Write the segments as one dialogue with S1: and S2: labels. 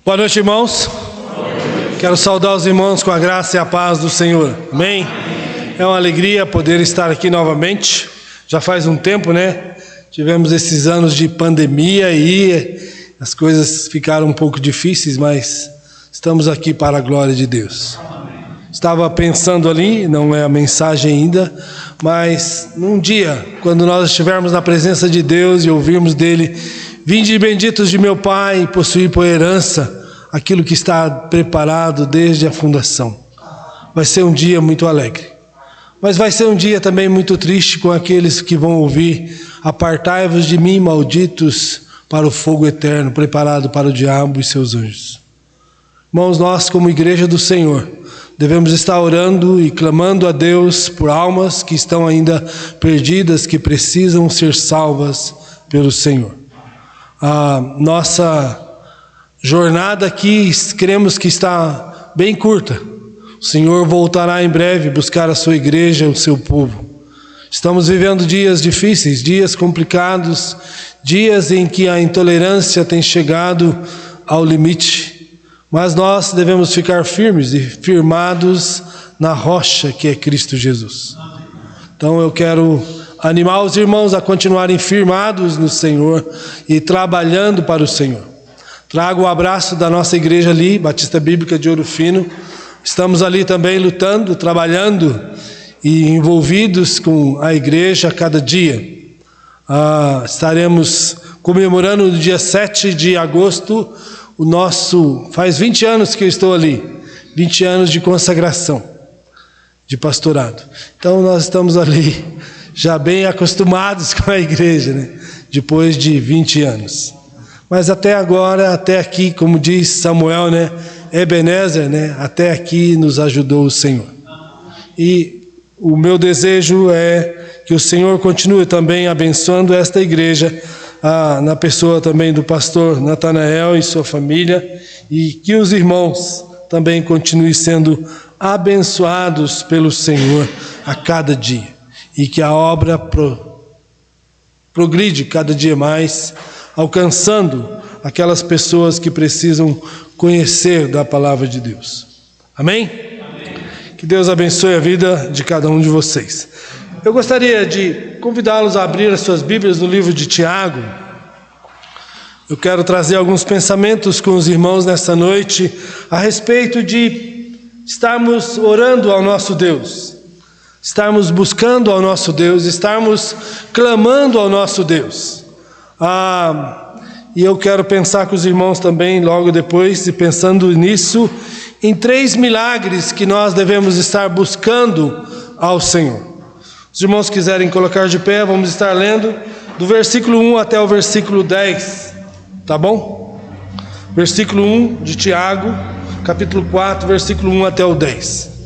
S1: Boa noite, irmãos. Quero saudar os irmãos com a graça e a paz do Senhor. Amém? É uma alegria poder estar aqui novamente. Já faz um tempo, né? Tivemos esses anos de pandemia e as coisas ficaram um pouco difíceis, mas estamos aqui para a glória de Deus. Estava pensando ali, não é a mensagem ainda, mas num dia, quando nós estivermos na presença de Deus e ouvirmos dele: vinde benditos de meu Pai e possuí por herança aquilo que está preparado desde a fundação. Vai ser um dia muito alegre, mas vai ser um dia também muito triste com aqueles que vão ouvir: apartai-vos de mim, malditos, para o fogo eterno, preparado para o diabo e seus anjos. Irmãos, nós como igreja do Senhor, devemos estar orando e clamando a Deus por almas que estão ainda perdidas, que precisam ser salvas pelo Senhor. A nossa jornada aqui, cremos que está bem curta. O Senhor voltará em breve buscar a sua igreja, o seu povo. Estamos vivendo dias difíceis, dias complicados, dias em que a intolerância tem chegado ao limite. Mas nós devemos ficar firmes e firmados na rocha que é Cristo Jesus. Então eu quero animar os irmãos a continuarem firmados no Senhor e trabalhando para o Senhor. Trago o abraço da nossa igreja ali, Batista Bíblica de Ouro Fino. Estamos ali também lutando, trabalhando e envolvidos com a igreja a cada dia. Estaremos comemorando no dia 7 de agosto faz 20 anos que eu estou ali, 20 anos de consagração, de pastorado. Então nós estamos ali já bem acostumados com a igreja, né? Depois de 20 anos. Mas até agora, até aqui, como diz Samuel, né? Ebenezer, né? Até aqui nos ajudou o Senhor. E o meu desejo é que o Senhor continue também abençoando esta igreja, na pessoa também do pastor Natanael e sua família, e que os irmãos também continuem sendo abençoados pelo Senhor a cada dia, e que a obra progride cada dia mais, alcançando aquelas pessoas que precisam conhecer da palavra de Deus. Amém? Que Deus abençoe a vida de cada um de vocês. Eu gostaria de convidá-los a abrir as suas Bíblias no livro de Tiago. Eu quero trazer alguns pensamentos com os irmãos nesta noite a respeito de estarmos orando ao nosso Deus, estarmos buscando ao nosso Deus, estarmos clamando ao nosso Deus. E eu quero pensar com os irmãos também, logo depois, e pensando nisso, em 3 milagres que nós devemos estar buscando ao Senhor. Os irmãos quiserem colocar de pé, vamos estar lendo do versículo 1 até o versículo 10, tá bom? Versículo 1 de Tiago, capítulo 4, versículo 1 até o 10.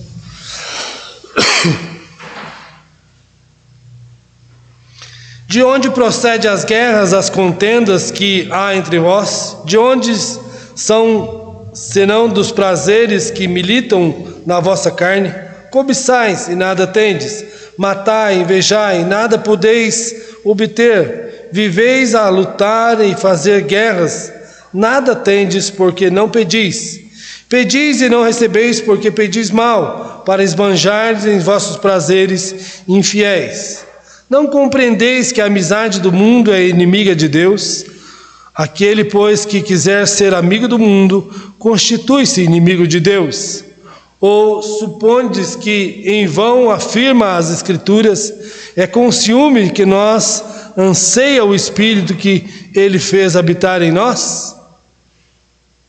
S1: De onde procedem as guerras, as contendas que há entre vós? De onde são, senão dos prazeres que militam na vossa carne? Cobiçais e nada tendes, matai, invejai, nada podeis obter, viveis a lutar e fazer guerras, nada tendes porque não pedis. Pedis e não recebeis porque pedis mal, para esbanjardes em vossos prazeres infiéis. Não compreendeis que a amizade do mundo é inimiga de Deus? Aquele, pois, que quiser ser amigo do mundo, constitui-se inimigo de Deus. Ou supondes que em vão afirma as Escrituras, é com ciúme que nós anseia o Espírito que Ele fez habitar em nós?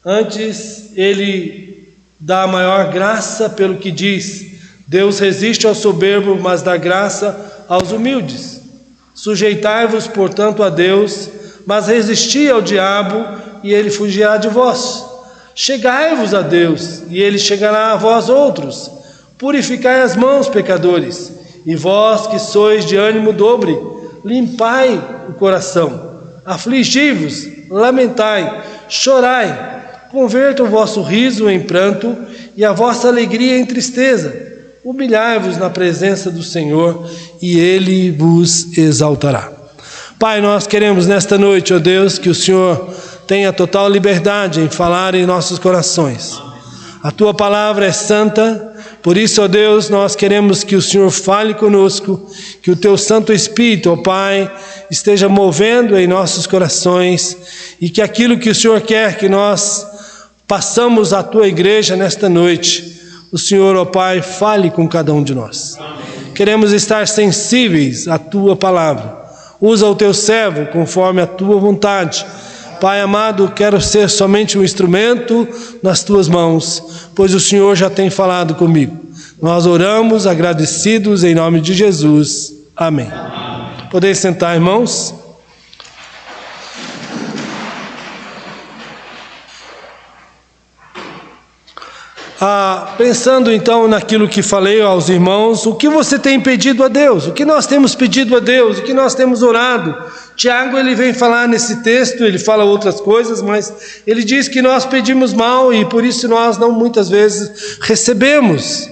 S1: Antes, Ele dá maior graça pelo que diz: Deus resiste ao soberbo, mas dá graça aos humildes. Sujeitai-vos, portanto, a Deus, mas resisti ao diabo, e ele fugirá de vós. Chegai-vos a Deus, e ele chegará a vós outros. Purificai as mãos, pecadores, e vós que sois de ânimo dobre, limpai o coração. Afligi-vos, lamentai, chorai, converta o vosso riso em pranto e a vossa alegria em tristeza. Humilhai-vos na presença do Senhor e Ele vos exaltará. Pai, nós queremos nesta noite, ó Deus, que o Senhor tenha total liberdade em falar em nossos corações. A Tua palavra é santa, por isso, ó Deus, nós queremos que o Senhor fale conosco, que o Teu Santo Espírito, ó Pai, esteja movendo em nossos corações e que aquilo que o Senhor quer que nós passamos à Tua igreja nesta noite, o Senhor, ó Pai, fale com cada um de nós. Queremos estar sensíveis à Tua palavra. Usa o Teu servo conforme a Tua vontade. Pai amado, quero ser somente um instrumento nas Tuas mãos, pois o Senhor já tem falado comigo. Nós oramos agradecidos em nome de Jesus. Amém. Podem sentar, irmãos. Pensando então naquilo que falei aos irmãos, o que você tem pedido a Deus? O que nós temos pedido a Deus? O que nós temos orado? Tiago, ele vem falar nesse texto, ele fala outras coisas, mas ele diz que nós pedimos mal e por isso nós não muitas vezes recebemos.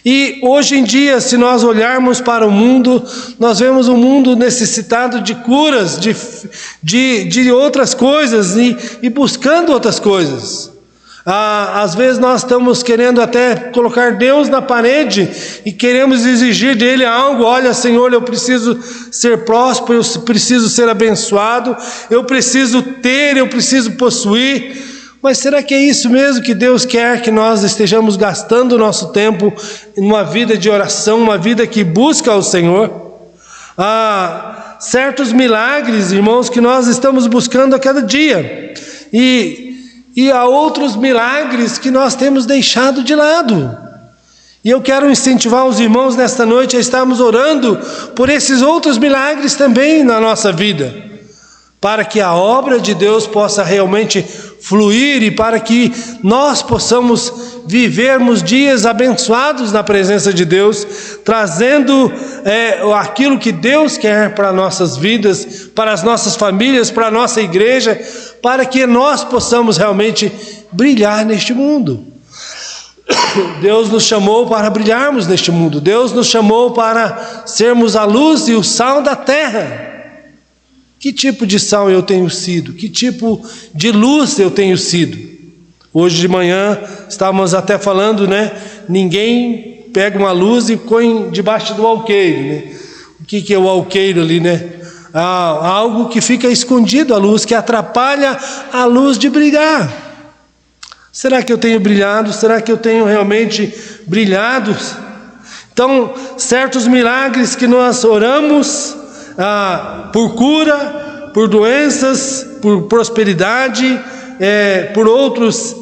S1: E hoje em dia, se nós olharmos para o mundo, nós vemos um mundo necessitado de curas, de outras coisas e buscando outras coisas. Às vezes nós estamos querendo até colocar Deus na parede e queremos exigir dele algo. Olha, Senhor, eu preciso ser próspero, eu preciso ser abençoado, eu preciso ter, eu preciso possuir. Mas será que é isso mesmo que Deus quer que nós estejamos gastando o nosso tempo em uma vida de oração, uma vida que busca o Senhor? Há certos milagres, irmãos, que nós estamos buscando a cada dia. E há outros milagres que nós temos deixado de lado. E eu quero incentivar os irmãos nesta noite a estarmos orando por esses outros milagres também na nossa vida, para que a obra de Deus possa realmente fluir e para que nós possamos vivermos dias abençoados na presença de Deus, trazendo aquilo que Deus quer para nossas vidas, para as nossas famílias, para a nossa igreja, para que nós possamos realmente brilhar neste mundo. Deus nos chamou para brilharmos neste mundo. Deus nos chamou para sermos a luz e o sal da terra. Que tipo de sal eu tenho sido? Que tipo de luz eu tenho sido? Hoje de manhã estávamos até falando, né? Ninguém pega uma luz e põe debaixo do alqueire, né? O que é o alqueire ali, né? Algo que fica escondido, a luz que atrapalha a luz de brilhar. Será que eu tenho brilhado? Será que eu tenho realmente brilhado? Então, certos milagres que nós oramos por cura, por doenças, por prosperidade, por outros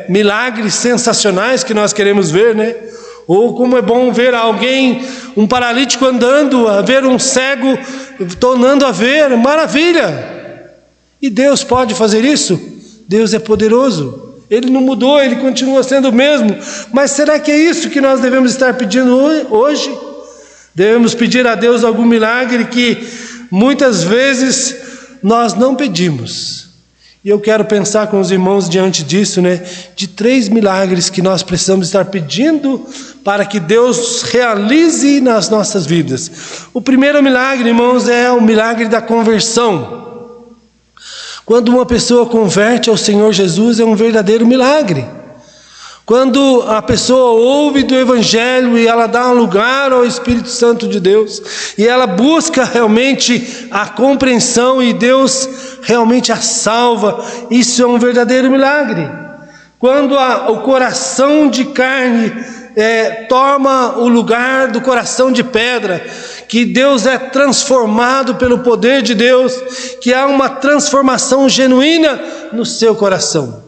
S1: milagres sensacionais que nós queremos ver, né? Ou como é bom ver alguém, um paralítico andando, ver um cego tornando a ver, maravilha! E Deus pode fazer isso? Deus é poderoso, Ele não mudou, Ele continua sendo o mesmo. Mas será que é isso que nós devemos estar pedindo hoje? Devemos pedir a Deus algum milagre que muitas vezes nós não pedimos. E eu quero pensar com os irmãos diante disso, né? De 3 milagres que nós precisamos estar pedindo para que Deus realize nas nossas vidas. O primeiro milagre, irmãos, é o milagre da conversão. Quando uma pessoa converte ao Senhor Jesus, é um verdadeiro milagre. Quando a pessoa ouve do Evangelho e ela dá um lugar ao Espírito Santo de Deus, e ela busca realmente a compreensão e Deus realmente a salva, isso é um verdadeiro milagre. Quando o coração de carne toma o lugar do coração de pedra, que Deus é transformado pelo poder de Deus, que há uma transformação genuína no seu coração.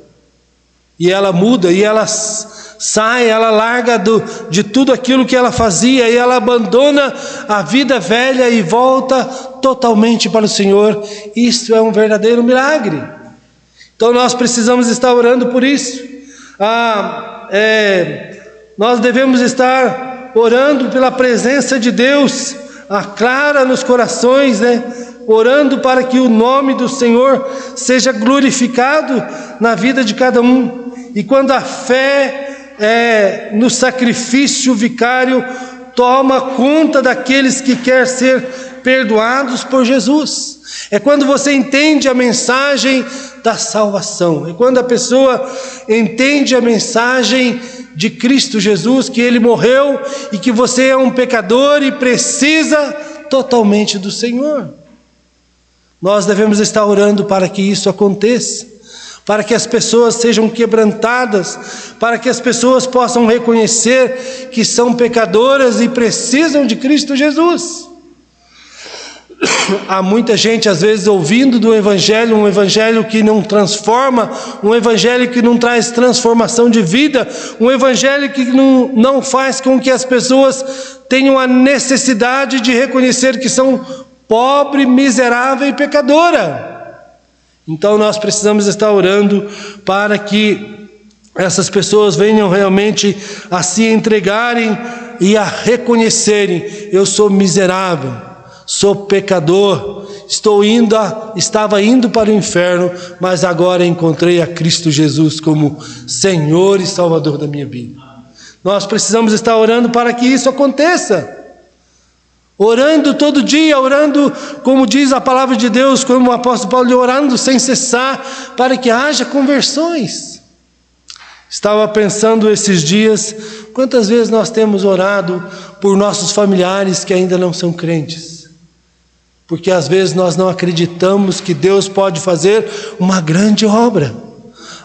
S1: E ela muda, e ela sai, ela larga de tudo aquilo que ela fazia, e ela abandona a vida velha e volta totalmente para o Senhor. Isso é um verdadeiro milagre. Então nós precisamos estar orando por isso. Nós devemos estar orando pela presença de Deus, clara nos corações, né? Orando para que o nome do Senhor seja glorificado na vida de cada um. E quando a fé no sacrifício vicário toma conta daqueles que quer ser perdoados por Jesus. É quando você entende a mensagem da salvação. É quando a pessoa entende a mensagem de Cristo Jesus, que Ele morreu e que você é um pecador e precisa totalmente do Senhor. Nós devemos estar orando para que isso aconteça, para que as pessoas sejam quebrantadas, para que as pessoas possam reconhecer que são pecadoras e precisam de Cristo Jesus. Há muita gente às vezes ouvindo do Evangelho, um Evangelho que não transforma, um Evangelho que não traz transformação de vida, um Evangelho que não faz com que as pessoas tenham a necessidade de reconhecer que são pobre, miserável e pecadora. Então nós precisamos estar orando para que essas pessoas venham realmente a se entregarem e a reconhecerem: eu sou miserável, sou pecador, estava indo para o inferno, mas agora encontrei a Cristo Jesus como Senhor e Salvador da minha vida. Nós precisamos estar orando para que isso aconteça. Orando todo dia, orando, como diz a palavra de Deus, como o apóstolo Paulo, orando sem cessar, para que haja conversões. Estava pensando esses dias, quantas vezes nós temos orado por nossos familiares que ainda não são crentes. Porque às vezes nós não acreditamos que Deus pode fazer uma grande obra.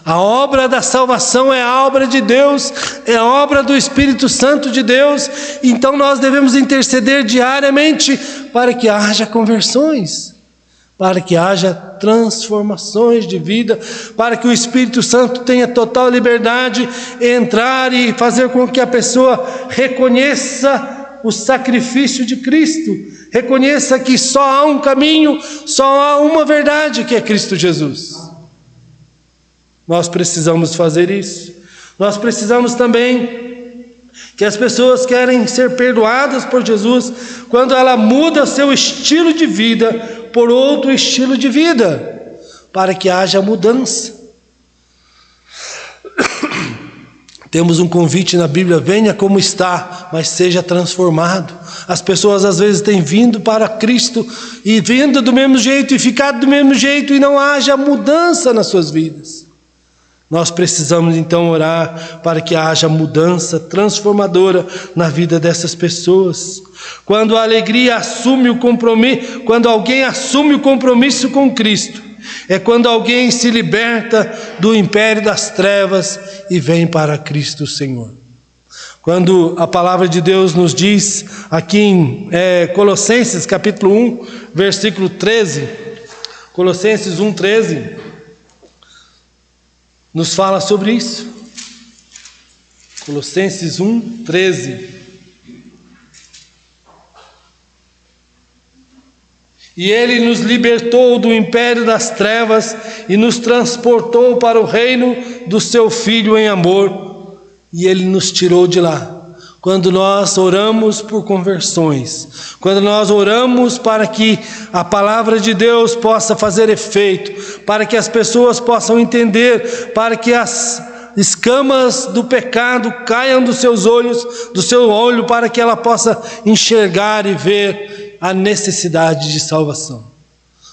S1: A obra da salvação é a obra de Deus, é a obra do Espírito Santo de Deus. Então nós devemos interceder diariamente para que haja conversões, para que haja transformações de vida, para que o Espírito Santo tenha total liberdade de entrar e fazer com que a pessoa reconheça o sacrifício de Cristo, reconheça que só há um caminho, só há uma verdade, que é Cristo Jesus. Nós precisamos fazer isso. Nós precisamos também que as pessoas querem ser perdoadas por Jesus quando ela muda seu estilo de vida por outro estilo de vida, para que haja mudança. Temos um convite na Bíblia: venha como está, mas seja transformado. As pessoas às vezes têm vindo para Cristo e vindo do mesmo jeito e ficado do mesmo jeito, e não haja mudança nas suas vidas. Nós precisamos então orar para que haja mudança transformadora na vida dessas pessoas. Quando a alegria assume o compromisso, quando alguém assume o compromisso com Cristo, é quando alguém se liberta do império das trevas e vem para Cristo Senhor. Quando a palavra de Deus nos diz aqui em Colossenses capítulo 1, versículo 13, Colossenses 1, 13, nos fala sobre isso. Colossenses 1, 13. E Ele nos libertou do império das trevas e nos transportou para o reino do seu Filho em amor, e Ele nos tirou de lá. Quando nós oramos por conversões, quando nós oramos para que a palavra de Deus possa fazer efeito, para que as pessoas possam entender, para que as escamas do pecado caiam dos seus olhos, do seu olho, para que ela possa enxergar e ver a necessidade de salvação.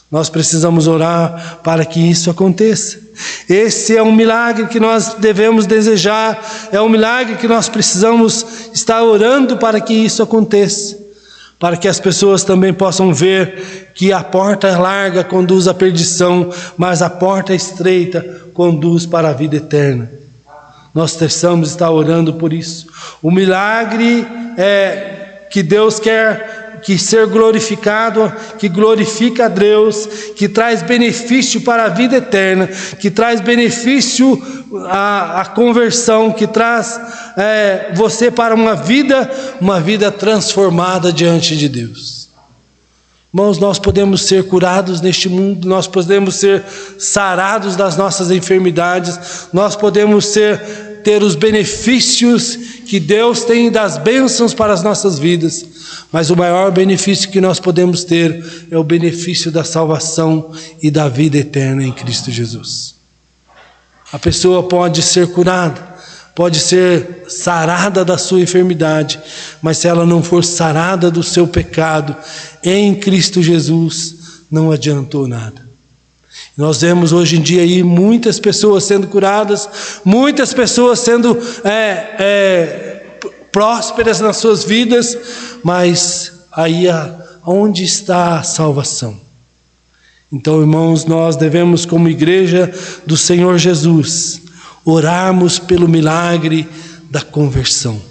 S1: Nós precisamos orar para que isso aconteça. Esse é um milagre que nós devemos desejar, é um milagre que nós precisamos estar orando para que isso aconteça, para que as pessoas também possam ver que a porta larga conduz à perdição, mas a porta estreita conduz para a vida eterna. Nós precisamos estar orando por isso. O milagre é que Deus quer que ser glorificado, que glorifica a Deus, que traz benefício para a vida eterna, que traz benefício à conversão, que traz você para uma vida transformada diante de Deus. Irmãos, nós podemos ser curados neste mundo, nós podemos ser sarados das nossas enfermidades, nós podemos ter os benefícios que Deus tem das bênçãos para as nossas vidas, mas o maior benefício que nós podemos ter é o benefício da salvação e da vida eterna em Cristo Jesus. A pessoa pode ser curada, pode ser sarada da sua enfermidade, mas se ela não for sarada do seu pecado, em Cristo Jesus, não adiantou nada. Nós vemos hoje em dia aí muitas pessoas sendo curadas, muitas pessoas sendo prósperas nas suas vidas, mas aí onde está a salvação? Então, irmãos, nós devemos, como igreja do Senhor Jesus, orarmos pelo milagre da conversão,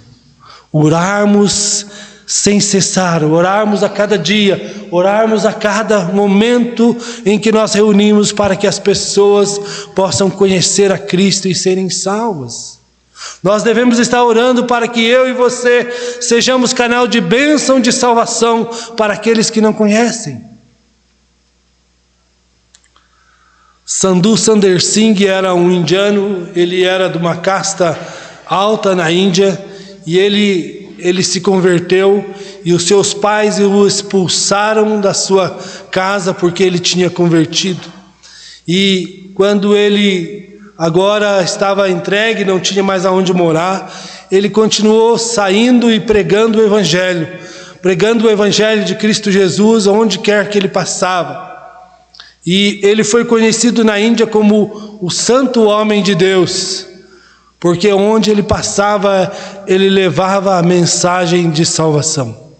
S1: orarmos sem cessar, orarmos a cada dia, orarmos a cada momento em que nós reunimos para que as pessoas possam conhecer a Cristo e serem salvas. Nós devemos estar orando para que eu e você sejamos canal de bênção, de salvação para aqueles que não conhecem. Sadhu Sundar Singh era um indiano, ele era de uma casta alta na Índia, e ele se converteu, e os seus pais o expulsaram da sua casa porque ele tinha convertido. E quando ele agora estava entregue, não tinha mais aonde morar, ele continuou saindo e pregando o Evangelho de Cristo Jesus onde quer que ele passava. E ele foi conhecido na Índia como o Santo Homem de Deus, porque onde ele passava, ele levava a mensagem de salvação.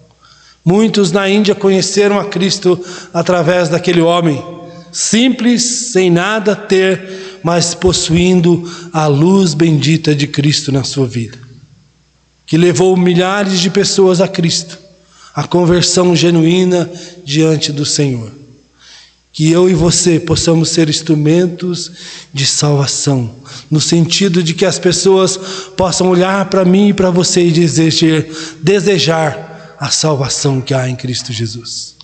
S1: Muitos na Índia conheceram a Cristo através daquele homem, simples, sem nada ter, mas possuindo a luz bendita de Cristo na sua vida, que levou milhares de pessoas a Cristo, a conversão genuína diante do Senhor. Que eu e você possamos ser instrumentos de salvação, no sentido de que as pessoas possam olhar para mim e para você e desejar a salvação que há em Cristo Jesus.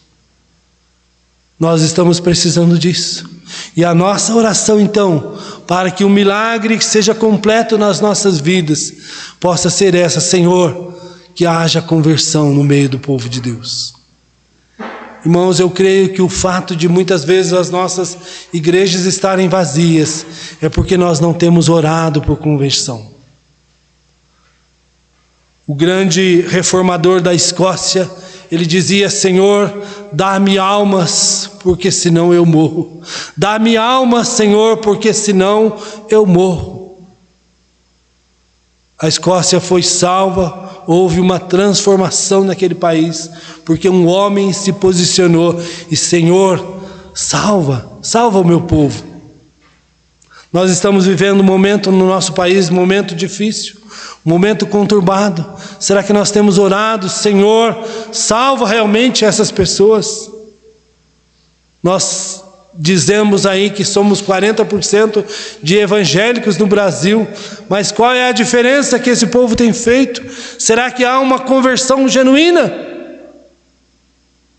S1: Nós estamos precisando disso. E a nossa oração então, para que o milagre seja completo nas nossas vidas, possa ser essa: Senhor, que haja conversão no meio do povo de Deus. Irmãos, eu creio que o fato de muitas vezes as nossas igrejas estarem vazias é porque nós não temos orado por conversão. O grande reformador da Escócia, ele dizia: Senhor, dá-me almas, porque senão eu morro. Dá-me almas, Senhor, porque senão eu morro. A Escócia foi salva, houve uma transformação naquele país, porque um homem se posicionou e: Senhor, salva o meu povo. Nós estamos vivendo um momento no nosso país, um momento difícil, um momento conturbado. Será que nós temos orado: Senhor, salva realmente essas pessoas? Nós dizemos aí que somos 40% de evangélicos no Brasil, mas qual é a diferença que esse povo tem feito? Será que há uma conversão genuína?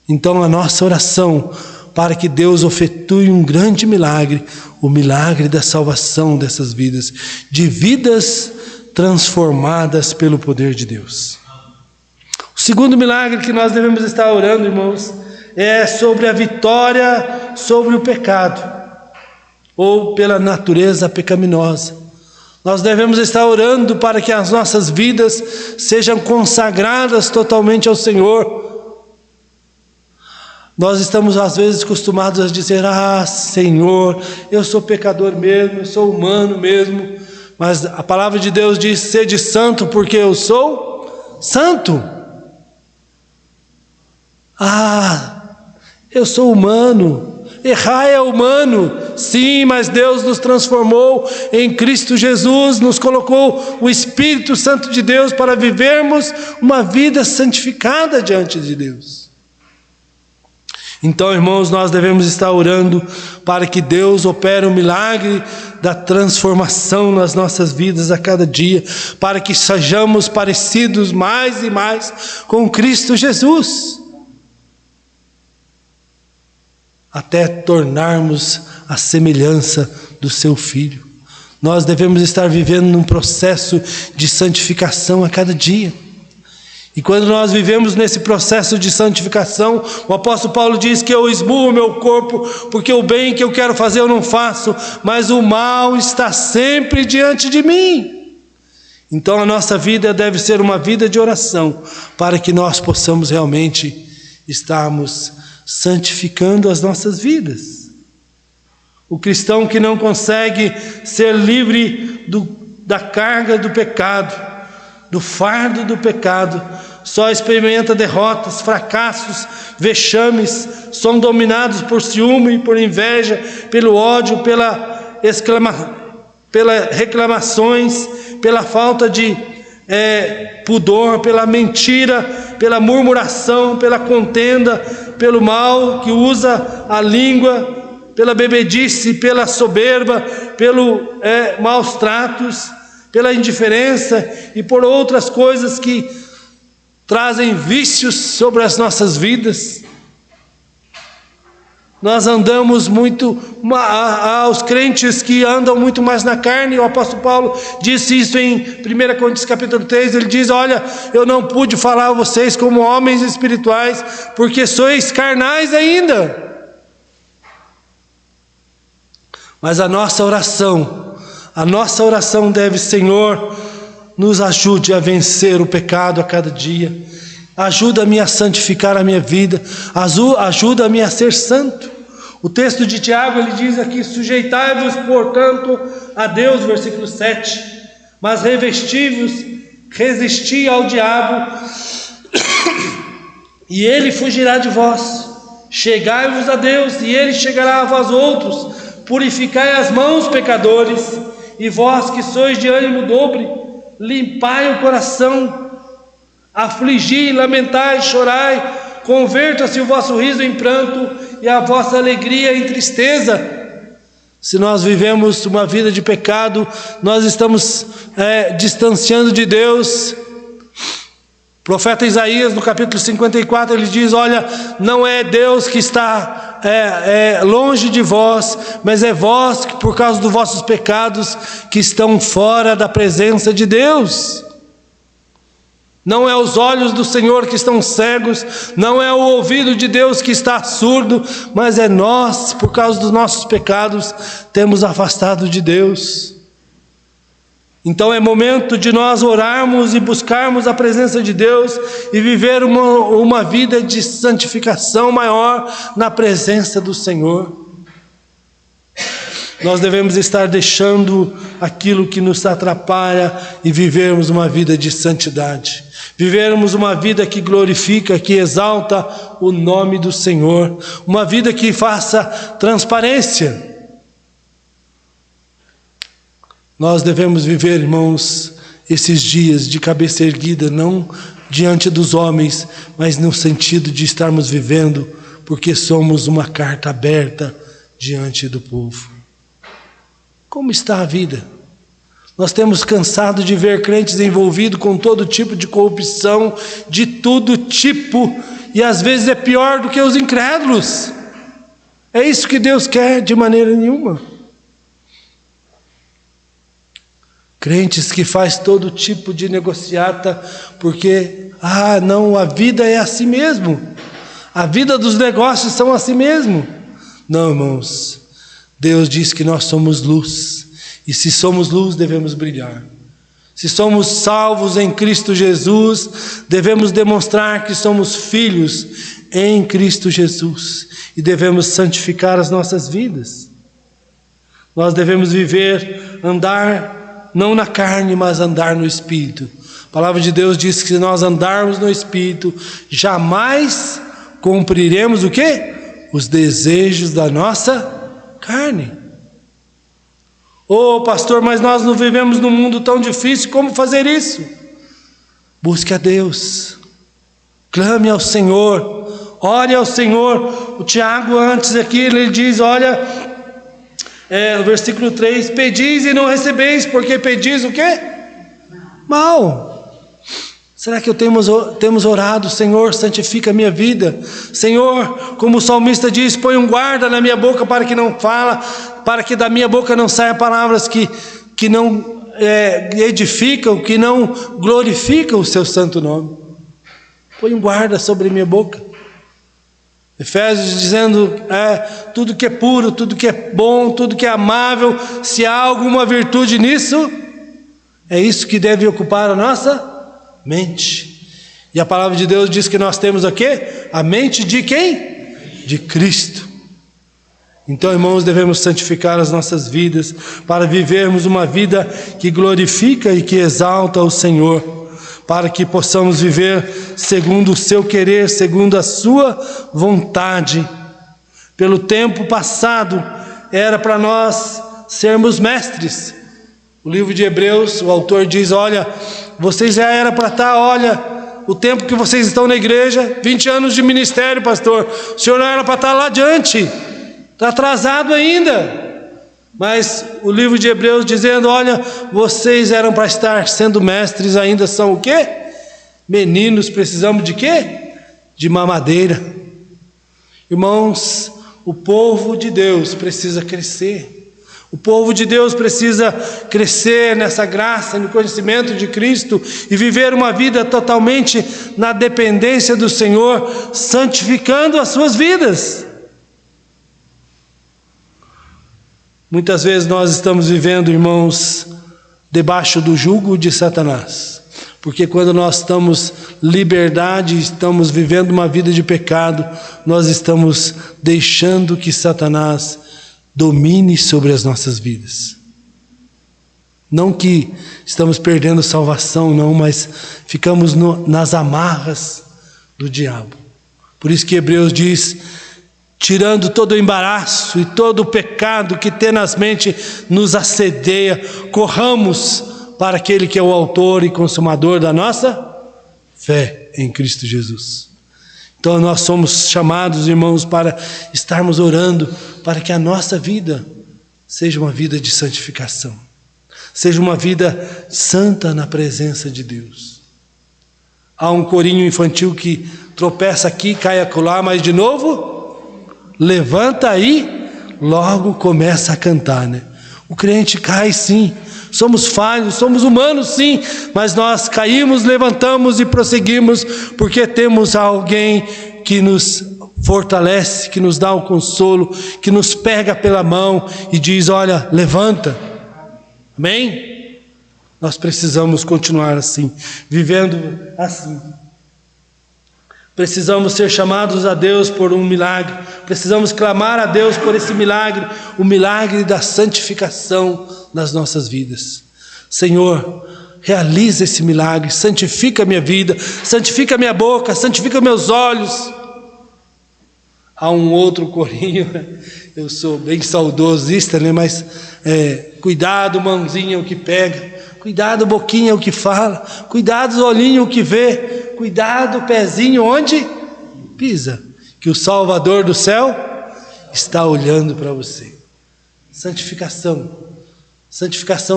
S1: Então a nossa oração para que Deus efetue um grande milagre, o milagre da salvação dessas vidas, de vidas transformadas pelo poder de Deus. O segundo milagre que nós devemos estar orando, irmãos, é sobre a vitória sobre o pecado, ou pela natureza pecaminosa. Nós devemos estar orando para que as nossas vidas sejam consagradas totalmente ao Senhor. Nós estamos às vezes acostumados a dizer: Senhor, eu sou pecador mesmo, eu sou humano mesmo, mas a palavra de Deus diz: sede santo porque eu sou santo. Eu sou humano, errar é humano, sim, mas Deus nos transformou em Cristo Jesus, nos colocou o Espírito Santo de Deus para vivermos uma vida santificada diante de Deus. Então, irmãos, nós devemos estar orando para que Deus opere o milagre da transformação nas nossas vidas a cada dia, para que sejamos parecidos mais e mais com Cristo Jesus, até tornarmos a semelhança do seu Filho. Nós devemos estar vivendo num processo de santificação a cada dia. E quando nós vivemos nesse processo de santificação, o apóstolo Paulo diz que eu esmurro o meu corpo, porque o bem que eu quero fazer eu não faço, mas o mal está sempre diante de mim. Então a nossa vida deve ser uma vida de oração, para que nós possamos realmente estarmos santificando as nossas vidas. O cristão que não consegue ser livre da carga do pecado, do fardo do pecado, só experimenta derrotas, fracassos, vexames, são dominados por ciúme, por inveja, pelo ódio, pelas reclamações, pela falta de pudor, pela mentira, pela murmuração, pela contenda, pelo mal que usa a língua, pela bebedice, pela soberba, pelo maus tratos, pela indiferença e por outras coisas que trazem vícios sobre as nossas vidas. Nós andamos muito, aos crentes que andam muito mais na carne, o apóstolo Paulo disse isso em 1 Coríntios capítulo 3, ele diz: olha, eu não pude falar a vocês como homens espirituais, porque sois carnais ainda. Mas a nossa oração deve: Senhor, nos ajude a vencer o pecado a cada dia, ajuda-me a santificar a minha vida, ajuda-me a ser santo. O texto de Tiago, ele diz aqui: sujeitai-vos, portanto, a Deus, versículo 7, mas revesti-vos, resisti ao diabo, e ele fugirá de vós. Chegai-vos a Deus, e ele chegará a vós outros. Purificai as mãos, pecadores, e vós que sois de ânimo dobre, limpai o coração, afligi, lamentai, chorai, converta-se o vosso riso em pranto e a vossa alegria em tristeza. Se nós vivemos uma vida de pecado, nós estamos distanciando de Deus. O profeta Isaías, no capítulo 54, ele diz: olha, não é Deus que está longe de vós, mas é vós que, por causa dos vossos pecados, que estão fora da presença de Deus. Não é os olhos do Senhor que estão cegos, não é o ouvido de Deus que está surdo, mas é nós, por causa dos nossos pecados, temos afastado de Deus. Então é momento de nós orarmos e buscarmos a presença de Deus e viver uma vida de santificação maior na presença do Senhor. Nós devemos estar deixando aquilo que nos atrapalha e vivermos uma vida de santidade. Vivermos uma vida que glorifica, que exalta o nome do Senhor. Uma vida que faça transparência. Nós devemos viver, irmãos, esses dias de cabeça erguida, não diante dos homens, mas no sentido de estarmos vivendo, porque somos uma carta aberta diante do povo. Como está a vida? Nós temos cansado de ver crentes envolvidos com todo tipo de corrupção, de todo tipo, e às vezes é pior do que os incrédulos. É isso que Deus quer? De maneira nenhuma. Crentes que faz todo tipo de negociata, porque, não, a vida é assim mesmo. A vida dos negócios são assim mesmo. Não, irmãos. Deus diz que nós somos luz, e se somos luz, devemos brilhar. Se somos salvos em Cristo Jesus, devemos demonstrar que somos filhos em Cristo Jesus, e devemos santificar as nossas vidas. Nós devemos andar não na carne, mas andar no Espírito. A palavra de Deus diz que se nós andarmos no Espírito, jamais cumpriremos o quê? Os desejos da nossa carne. Pastor, mas nós não vivemos num mundo tão difícil, como fazer isso? Busque a Deus, clame ao Senhor, ore ao Senhor. O Tiago antes aqui, ele diz, olha, no versículo 3, pedis e não recebeis, porque pedis o quê? Mal. Será que temos orado? Senhor, santifica a minha vida. Senhor, como o salmista diz, põe um guarda na minha boca para que não fala, para que da minha boca não saia palavras que não edificam, que não glorificam o seu santo nome. Põe um guarda sobre a minha boca. Efésios dizendo, tudo que é puro, tudo que é bom, tudo que é amável, se há alguma virtude nisso, É isso que deve ocupar a nossa mente. E a palavra de Deus diz que nós temos o quê? A mente de quem? De Cristo. Então, irmãos, devemos santificar as nossas vidas para vivermos uma vida que glorifica e que exalta o Senhor, para que possamos viver segundo o seu querer, segundo a sua vontade. Pelo tempo passado, era para nós sermos mestres. O livro de Hebreus, o autor diz, olha, vocês já era para estar, olha, o tempo que vocês estão na igreja, 20 anos de ministério, pastor, o senhor não era para estar lá adiante, está atrasado ainda. Mas o livro de Hebreus dizendo, olha, vocês eram para estar sendo mestres, ainda são o quê? Meninos, precisamos de quê? De mamadeira. Irmãos, o povo de Deus precisa crescer. O povo de Deus precisa crescer nessa graça, no conhecimento de Cristo e viver uma vida totalmente na dependência do Senhor, santificando as suas vidas. Muitas vezes nós estamos vivendo, irmãos, debaixo do jugo de Satanás. Porque quando nós estamos em liberdade, estamos vivendo uma vida de pecado, nós estamos deixando que Satanás domine sobre as nossas vidas. Não que estamos perdendo salvação, não, mas ficamos nas amarras do diabo. Por isso que Hebreus diz, tirando todo o embaraço e todo o pecado que tenazmente nos assedia, corramos para aquele que é o autor e consumador da nossa fé em Cristo Jesus. Então nós somos chamados, irmãos, para estarmos orando para que a nossa vida seja uma vida de santificação, seja uma vida santa na presença de Deus. Há um corinho infantil que tropeça aqui, cai acolá, mas de novo, levanta aí, logo começa a cantar, né? O crente cai sim, somos falhos, somos humanos sim, mas nós caímos, levantamos e prosseguimos, porque temos alguém que nos fortalece, que nos dá o consolo, que nos pega pela mão e diz, olha, levanta. Amém? Nós precisamos continuar assim, vivendo assim. Precisamos ser chamados a Deus por um milagre, precisamos clamar a Deus por esse milagre, o milagre da santificação nas nossas vidas. Senhor, realiza esse milagre, santifica a minha vida, santifica a minha boca, santifica meus olhos. Há um outro corinho, eu sou bem saudosista, né? Mas cuidado, mãozinha, o que pega, cuidado, boquinha, o que fala, cuidado, olhinho, o que vê, cuidado, pezinho, onde pisa, que o Salvador do céu está olhando para você. Santificação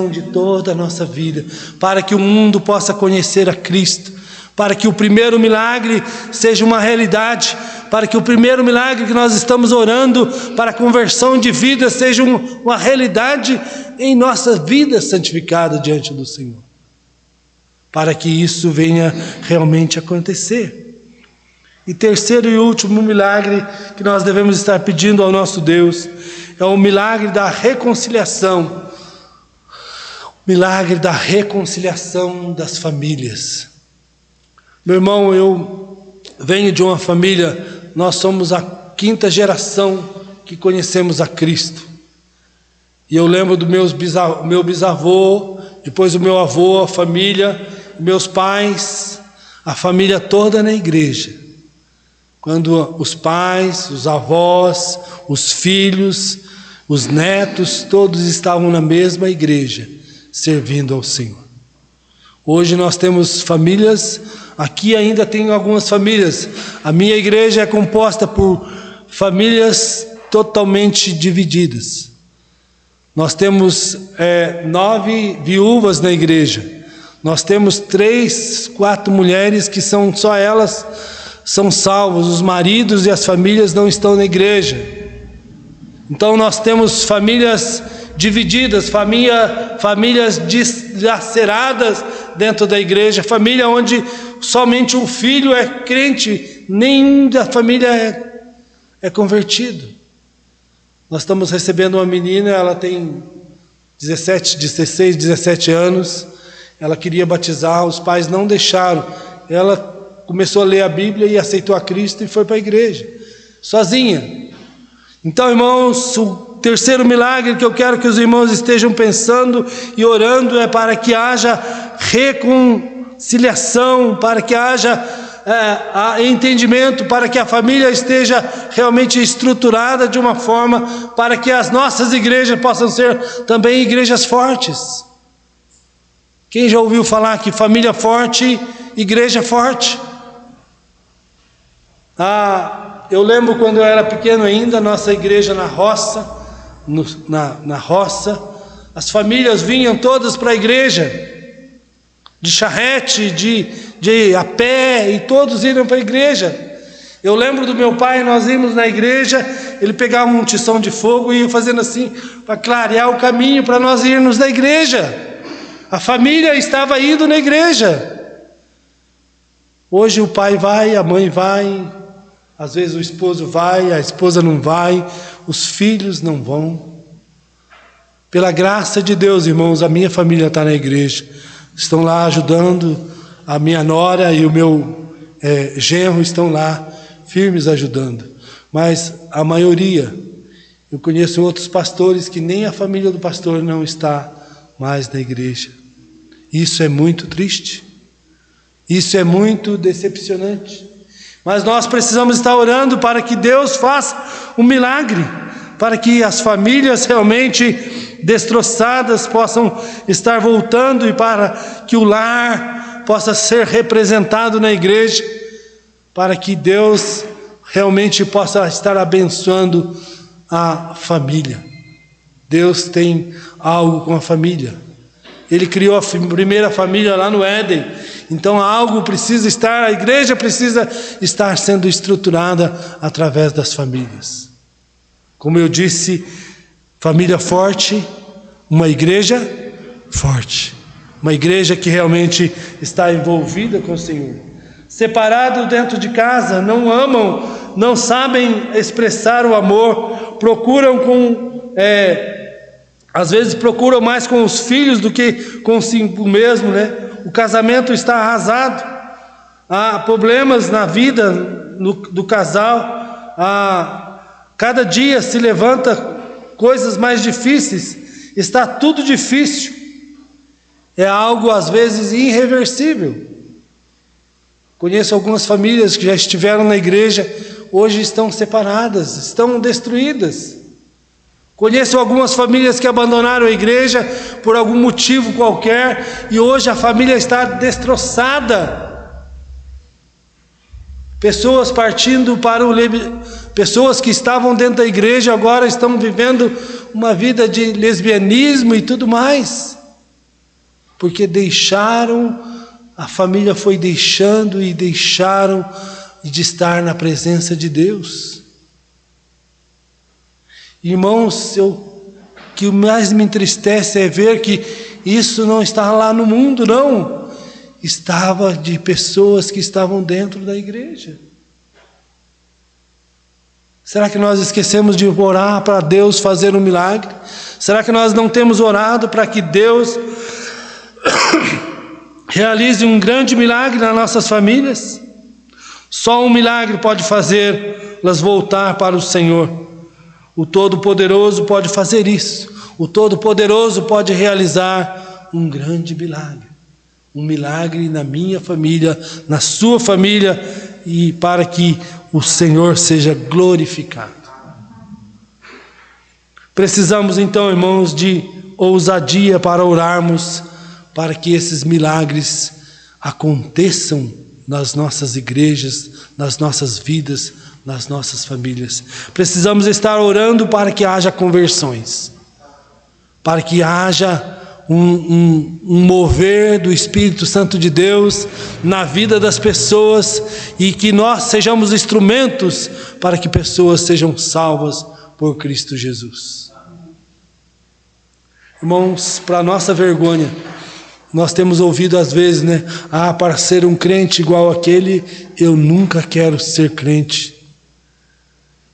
S1: de toda a nossa vida, para que o mundo possa conhecer a Cristo, para que o primeiro milagre seja uma realidade, para que o primeiro milagre que nós estamos orando para a conversão de vida seja uma realidade em nossa vida santificada diante do Senhor, para que isso venha realmente acontecer. E terceiro e último milagre que nós devemos estar pedindo ao nosso Deus é o milagre da reconciliação. Milagre da reconciliação das famílias. Meu irmão, eu venho de uma família, nós somos a 5ª geração que conhecemos a Cristo. E eu lembro do meu bisavô, depois o meu avô, a família, meus pais, a família toda na igreja. Quando os pais, os avós, os filhos, os netos, todos estavam na mesma igreja, servindo ao Senhor. Hoje nós temos famílias, aqui ainda tem algumas famílias. A minha igreja é composta por famílias totalmente divididas. Nós temos 9 viúvas na igreja. Nós temos 3, 4 mulheres que são só elas são salvos. Os maridos e as famílias não estão na igreja. Então nós temos famílias divididas, famílias dilaceradas dentro da igreja, família onde somente um filho é crente, nenhum da família é convertido. Nós estamos recebendo uma menina, ela tem 16, 17 anos, ela queria batizar, os pais não deixaram. Ela começou a ler a Bíblia e aceitou a Cristo e foi para a igreja, sozinha. Então, irmãos, o terceiro milagre que eu quero que os irmãos estejam pensando e orando é para que haja reconciliação, para que haja entendimento, para que a família esteja realmente estruturada de uma forma para que as nossas igrejas possam ser também igrejas fortes. Quem já ouviu falar que família forte, igreja forte? Eu lembro quando eu era pequeno ainda, nossa igreja na roça, na roça, as famílias vinham todas para a igreja, de charrete, de a pé, e todos iam para a igreja. Eu lembro do meu pai, nós íamos na igreja, ele pegava um tição de fogo e ia fazendo assim, para clarear o caminho para nós irmos na igreja. A família estava indo na igreja. Hoje o pai vai, a mãe vai, às vezes o esposo vai, a esposa não vai, os filhos não vão. Pela graça de Deus, irmãos, a minha família está na igreja, estão lá ajudando, a minha nora e o meu genro estão lá, firmes ajudando. Mas a maioria, eu conheço outros pastores que nem a família do pastor não está mais na igreja. Isso é muito triste, isso é muito decepcionante. Mas nós precisamos estar orando para que Deus faça um milagre, para que as famílias realmente destroçadas possam estar voltando e para que o lar possa ser representado na igreja, para que Deus realmente possa estar abençoando a família. Deus tem algo com a família. Ele criou a primeira família lá no Éden. Então algo precisa estar, a igreja precisa estar sendo estruturada através das famílias. Como eu disse, família forte, uma igreja forte. Uma igreja que realmente está envolvida com o Senhor. Separado dentro de casa, não amam, não sabem expressar o amor, procuram às vezes procuram mais com os filhos do que consigo mesmo, né? O casamento está arrasado, há problemas na vida do casal, cada dia se levanta coisas mais difíceis, está tudo difícil, é algo às vezes irreversível. Conheço algumas famílias que já estiveram na igreja, hoje estão separadas, estão destruídas. Conheço algumas famílias que abandonaram a igreja por algum motivo qualquer e hoje a família está destroçada. Pessoas partindo pessoas que estavam dentro da igreja agora estão vivendo uma vida de lesbianismo e tudo mais, porque a família foi deixando e deixaram de estar na presença de Deus. Irmãos, o que mais me entristece é ver que isso não está lá no mundo, não. Estava de pessoas que estavam dentro da igreja. Será que nós esquecemos de orar para Deus fazer um milagre? Será que nós não temos orado para que Deus realize um grande milagre nas nossas famílias? Só um milagre pode fazê-las voltar para o Senhor. O Todo-Poderoso pode fazer isso. O Todo-Poderoso pode realizar um grande milagre. Um milagre na minha família, na sua família, e para que o Senhor seja glorificado. Precisamos então, irmãos, de ousadia para orarmos, para que esses milagres aconteçam nas nossas igrejas, nas nossas vidas, nas nossas famílias. Precisamos estar orando para que haja conversões, para que haja um mover do Espírito Santo de Deus na vida das pessoas e que nós sejamos instrumentos para que pessoas sejam salvas por Cristo Jesus. Irmãos, para nossa vergonha, nós temos ouvido às vezes, né? Para ser um crente igual aquele, eu nunca quero ser crente.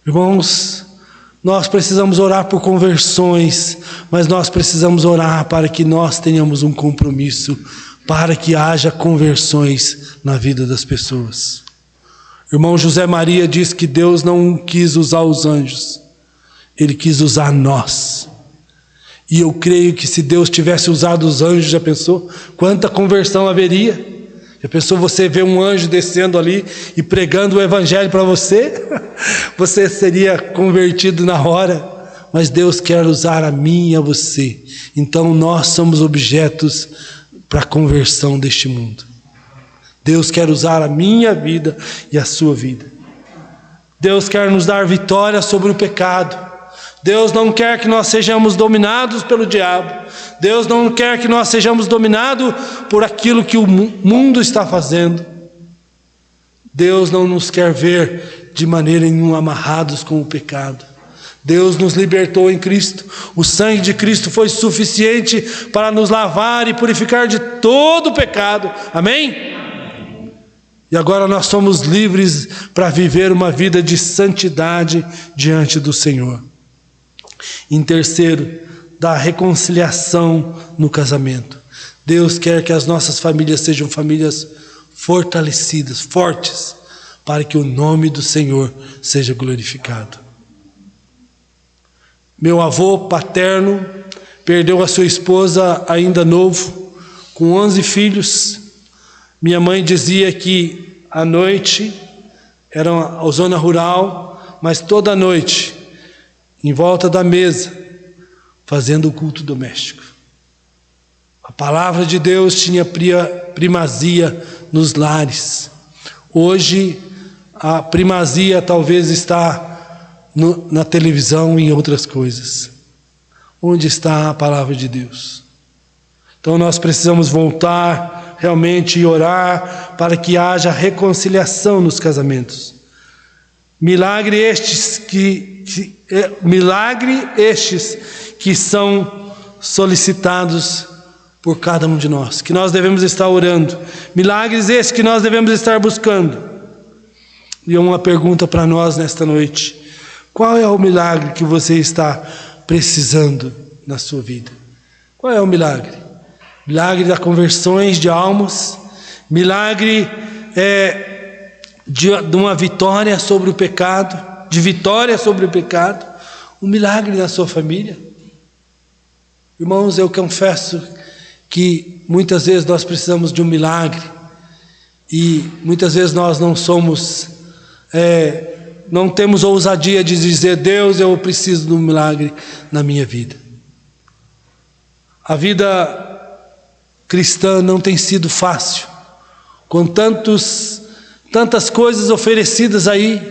S1: Irmãos, nós precisamos orar por conversões, mas nós precisamos orar para que nós tenhamos um compromisso para que haja conversões na vida das pessoas. O irmão José Maria diz que Deus não quis usar os anjos, Ele quis usar nós. E eu creio que se Deus tivesse usado os anjos, já pensou quanta conversão haveria? Já pensou você ver um anjo descendo ali e pregando o evangelho para você? Você seria convertido na hora. Mas Deus quer usar a mim e a você. Então nós somos objetos para a conversão deste mundo. Deus quer usar a minha vida e a sua vida. Deus quer nos dar vitória sobre o pecado. Deus não quer que nós sejamos dominados pelo diabo. Deus não quer que nós sejamos dominados por aquilo que o mundo está fazendo. Deus não nos quer ver de maneira nenhuma amarrados com o pecado. Deus nos libertou em Cristo. O sangue de Cristo foi suficiente para nos lavar e purificar de todo o pecado. Amém? E agora nós somos livres para viver uma vida de santidade diante do Senhor. Em terceiro, da reconciliação no casamento. Deus quer que as nossas famílias sejam famílias fortalecidas, fortes, para que o nome do Senhor seja glorificado. Meu avô paterno perdeu a sua esposa ainda novo, com 11 filhos. Minha mãe dizia que à noite, era a zona rural, mas toda noite, em volta da mesa, fazendo o culto doméstico. A palavra de Deus tinha primazia nos lares. Hoje, a primazia talvez está na televisão e em outras coisas. Onde está a palavra de Deus? Então nós precisamos voltar realmente e orar para que haja reconciliação nos casamentos. Milagre estes que são solicitados por cada um de nós, que nós devemos estar orando. Milagres esses que nós devemos estar buscando. E uma pergunta para nós nesta noite: qual é o milagre que você está precisando na sua vida? Qual é o milagre? Milagre das conversões de almas, milagre de uma vitória sobre o pecado, de vitória sobre o pecado, um milagre na sua família. Irmãos, eu confesso que muitas vezes nós precisamos de um milagre, e muitas vezes nós não temos ousadia de dizer: Deus, eu preciso de um milagre na minha vida. A vida cristã não tem sido fácil, com tantas coisas oferecidas aí,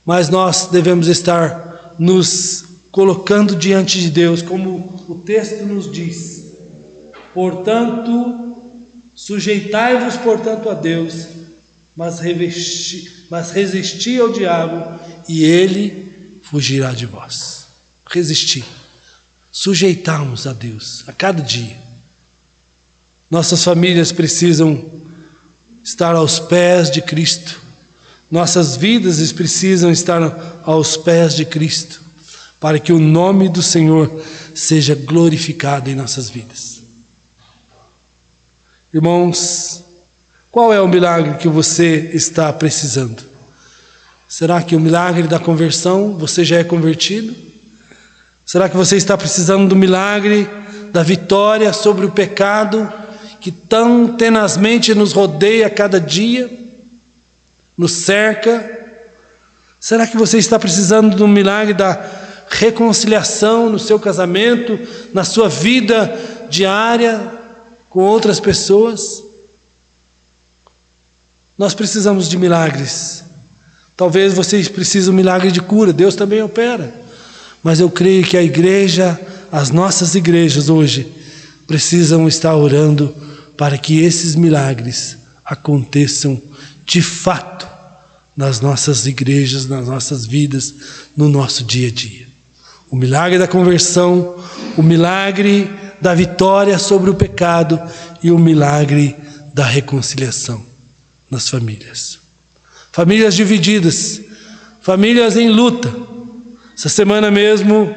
S1: mas nós devemos estar nos colocando diante de Deus, como o texto nos diz: portanto, sujeitai-vos portanto a Deus, mas resisti ao diabo, e ele fugirá de vós. Resistir, sujeitarmos a Deus a cada dia. Nossas famílias precisam estar aos pés de Cristo. Nossas vidas precisam estar aos pés de Cristo, para que o nome do Senhor seja glorificado em nossas vidas. Irmãos, qual é o milagre que você está precisando? Será que o milagre da conversão, você já é convertido? Será que você está precisando do milagre da vitória sobre o pecado, que tão tenazmente nos rodeia a cada dia, nos cerca? Será que você está precisando do milagre da reconciliação no seu casamento, na sua vida diária com outras pessoas? Nós precisamos de milagres. Talvez vocês precisem de um milagre de cura, Deus também opera. Mas eu creio que a igreja, as nossas igrejas hoje, precisam estar orando para que esses milagres aconteçam de fato nas nossas igrejas, nas nossas vidas, no nosso dia a dia. O milagre da conversão, o milagre da vitória sobre o pecado e o milagre da reconciliação nas famílias. Famílias divididas, famílias em luta. Essa semana mesmo,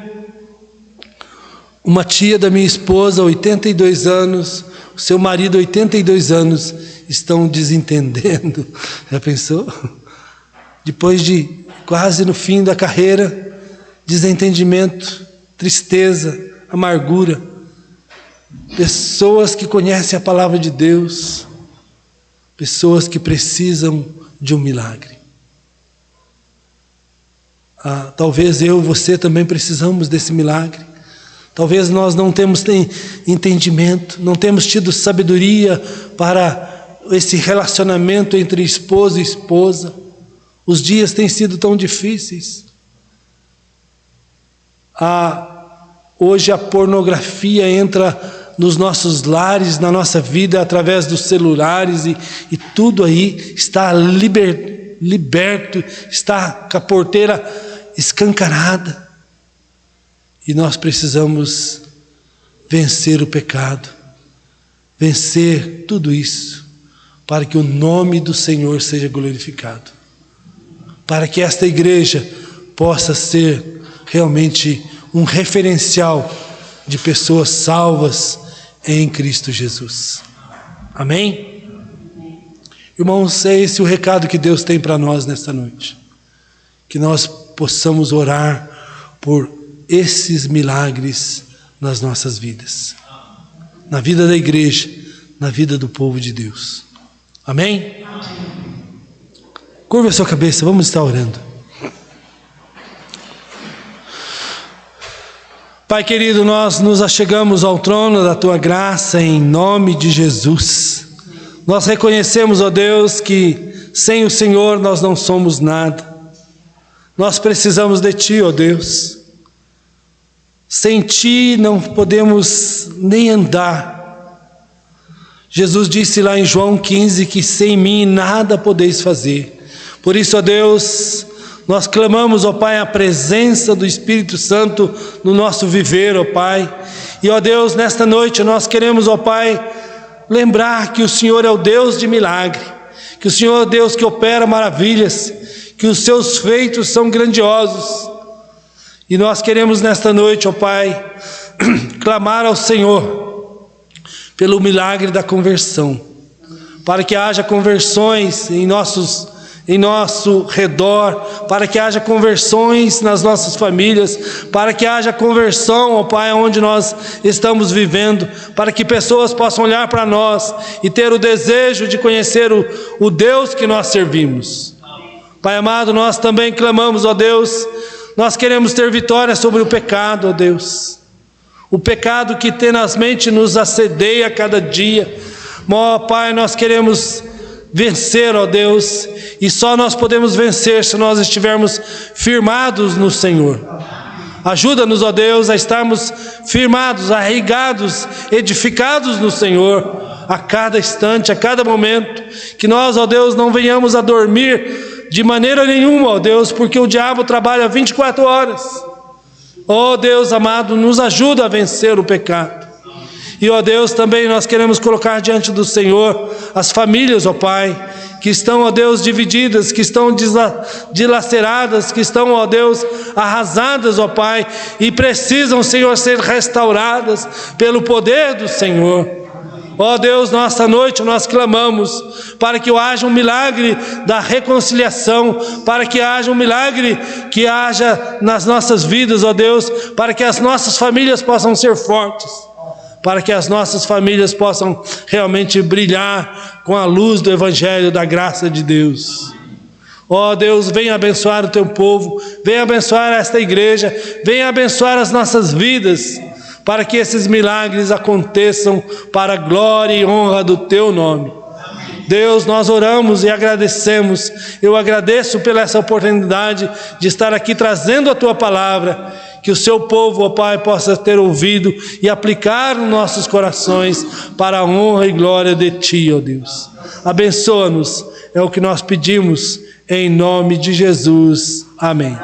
S1: Uma tia da minha esposa, 82 anos, o seu marido, 82 anos, estão desentendendo. Já pensou? Depois de quase no fim da carreira, desentendimento, tristeza, amargura. Pessoas que conhecem a palavra de Deus, pessoas que precisam de um milagre. Talvez eu e você também precisamos desse milagre. Talvez nós não temos entendimento, não temos tido sabedoria para esse relacionamento entre esposo e esposa. Os dias têm sido tão difíceis. Hoje a pornografia entra nos nossos lares, na nossa vida, através dos celulares, e tudo aí está liberto, está com a porteira escancarada. E nós precisamos vencer o pecado, vencer tudo isso, para que o nome do Senhor seja glorificado, para que esta igreja possa ser realmente um referencial de pessoas salvas em Cristo Jesus. Amém? Irmãos, é esse o recado que Deus tem para nós nesta noite. Que nós possamos orar por esses milagres nas nossas vidas, na vida da igreja, na vida do povo de Deus. Amém? Curva a sua cabeça, vamos estar orando. Pai querido, nós nos achegamos ao trono da Tua graça em nome de Jesus. Nós reconhecemos, ó Deus, que sem o Senhor nós não somos nada. Nós precisamos de Ti, ó Deus. Sem Ti não podemos nem andar. Jesus disse lá em João 15 que sem mim nada podeis fazer. Por isso, ó Deus, nós clamamos, ó Pai, a presença do Espírito Santo no nosso viver, ó Pai. E, ó Deus, nesta noite nós queremos, ó Pai, lembrar que o Senhor é o Deus de milagre, que o Senhor é o Deus que opera maravilhas, que os seus feitos são grandiosos. E nós queremos nesta noite, ó Pai, clamar ao Senhor pelo milagre da conversão, para que haja conversões em nosso redor, para que haja conversões nas nossas famílias, para que haja conversão, ó Pai, onde nós estamos vivendo, para que pessoas possam olhar para nós e ter o desejo de conhecer o Deus que nós servimos. Pai amado, nós também clamamos, ó Deus, nós queremos ter vitória sobre o pecado, ó Deus, o pecado que tenazmente nos assedeia a cada dia. Ó Pai, nós queremos vencer, ó Deus, e só nós podemos vencer se nós estivermos firmados no Senhor. Ajuda-nos, ó Deus, a estarmos firmados, arraigados, edificados no Senhor, a cada instante, a cada momento, que nós, ó Deus, não venhamos a dormir de maneira nenhuma, ó Deus, porque o diabo trabalha 24 horas. Ó Deus amado, nos ajuda a vencer o pecado. E, ó Deus, também nós queremos colocar diante do Senhor as famílias, ó Pai, que estão, ó Deus, divididas, que estão dilaceradas, que estão, ó Deus, arrasadas, ó Pai, e precisam, Senhor, ser restauradas pelo poder do Senhor. Ó Deus, nesta noite nós clamamos para que haja um milagre da reconciliação, para que haja um milagre que haja nas nossas vidas, ó Deus, para que as nossas famílias possam ser fortes, para que as nossas famílias possam realmente brilhar com a luz do Evangelho, da graça de Deus. Ó Deus, venha abençoar o Teu povo, venha abençoar esta igreja, venha abençoar as nossas vidas, para que esses milagres aconteçam para a glória e honra do Teu nome. Deus, nós oramos e agradecemos. Eu agradeço pela essa oportunidade de estar aqui trazendo a Tua palavra, que o Seu povo, ó Pai, possa ter ouvido e aplicar nos nossos corações para a honra e glória de Ti, ó Deus. Abençoa-nos, é o que nós pedimos, em nome de Jesus. Amém.